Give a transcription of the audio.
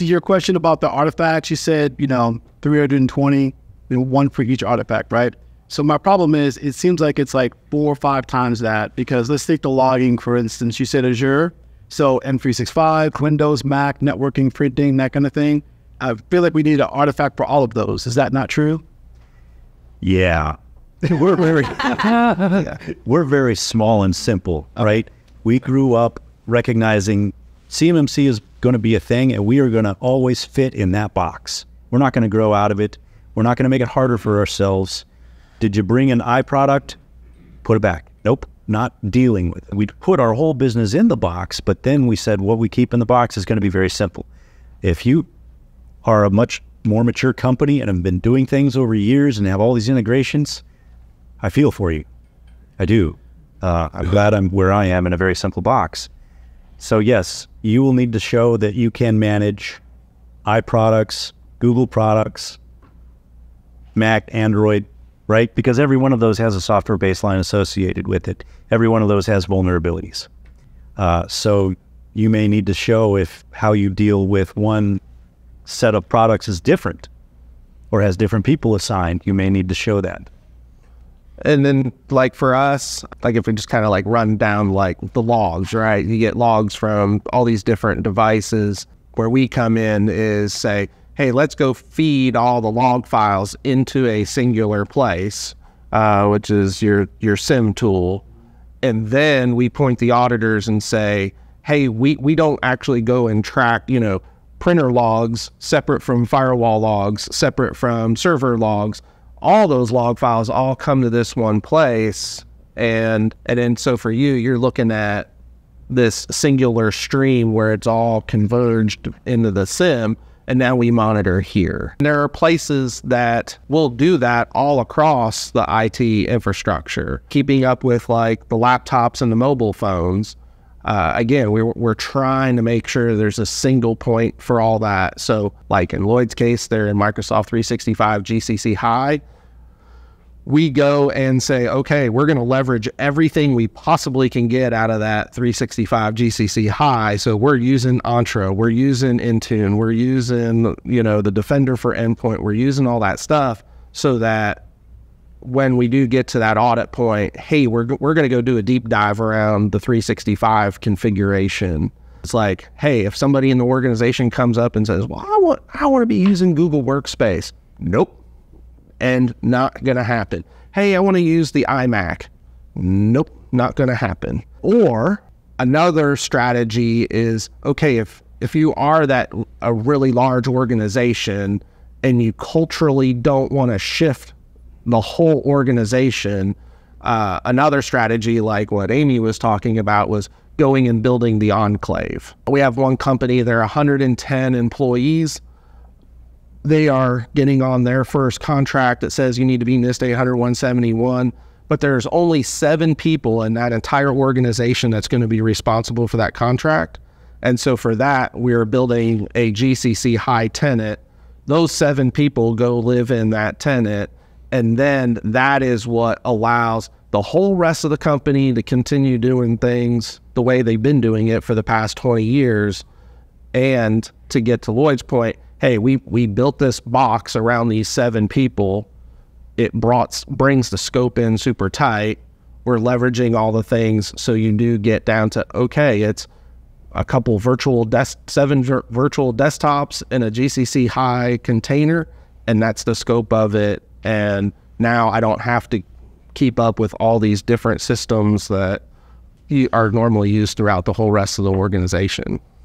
to your question about the artifacts, you said, 320, one for each artifact, right? So my problem is, it seems like it's like 4 or 5 times that, because let's take the logging, for instance. You said Azure, so M365, Windows, Mac, networking, printing, that kind of thing. I feel like we need an artifact for all of those. Is that not true? Yeah. We're very small and simple, right? We grew up recognizing CMMC is going to be a thing, and we are going to always fit in that box. We're not going to grow out of it. We're not going to make it harder for ourselves. Did you bring an iProduct? Put it back. Nope, not dealing with it. We put our whole business in the box, but then we said what we keep in the box is going to be very simple. If you are a much more mature company and have been doing things over years and have all these integrations, I feel for you. I do. I'm glad I'm where I am in a very simple box. So yes, you will need to show that you can manage iProducts, Google products, Mac, Android, right? Because every one of those has a software baseline associated with it. Every one of those has vulnerabilities. So you may need to show if how you deal with one set of products is different or has different people assigned. You may need to show that. And then like for us, like if we just kind of like run down like the logs, right? You get logs from all these different devices. Where we come in is say, hey, let's go feed all the log files into a singular place, which is your SIM tool. And then we point the auditors and say, hey, we don't actually go and track, printer logs separate from firewall logs, separate from server logs. All those log files all come to this one place. And then so for you, you're looking at this singular stream where it's all converged into the SIM, and now we monitor here. And there are places that will do that all across the IT infrastructure, keeping up with like the laptops and the mobile phones. Again, we're trying to make sure there's a single point for all that. So like in Lloyd's case, they're in Microsoft 365 GCC High. We go and say, okay, we're going to leverage everything we possibly can get out of that 365 GCC High. So we're using Entra, we're using Intune, we're using, the Defender for Endpoint, we're using all that stuff so that when we do get to that audit point, hey, we're going to go do a deep dive around the 365 configuration. It's like, hey, if somebody in the organization comes up and says, well, I want to be using Google Workspace. Nope. And not going to happen. Hey, I want to use the iMac. Nope, not going to happen. Or another strategy is, okay, if you are a really large organization and you culturally don't want to shift the whole organization, another strategy like what Amy was talking about was going and building the enclave. We have one company, there are 110 employees. They are getting on their first contract that says you need to be NIST 800-171, but there's only 7 people in that entire organization that's going to be responsible for that contract. And so for that, we're building a GCC High tenant. Those 7 people go live in that tenant, and then that is what allows the whole rest of the company to continue doing things the way they've been doing it for the past 20 years. And to get to Lloyd's point, hey, we built this box around these 7 people. It brings the scope in super tight. We're leveraging all the things so you do get down to, okay, it's a couple 7 virtual desktops in a GCC High container, and that's the scope of it. And now I don't have to keep up with all these different systems that are normally used throughout the whole rest of the organization.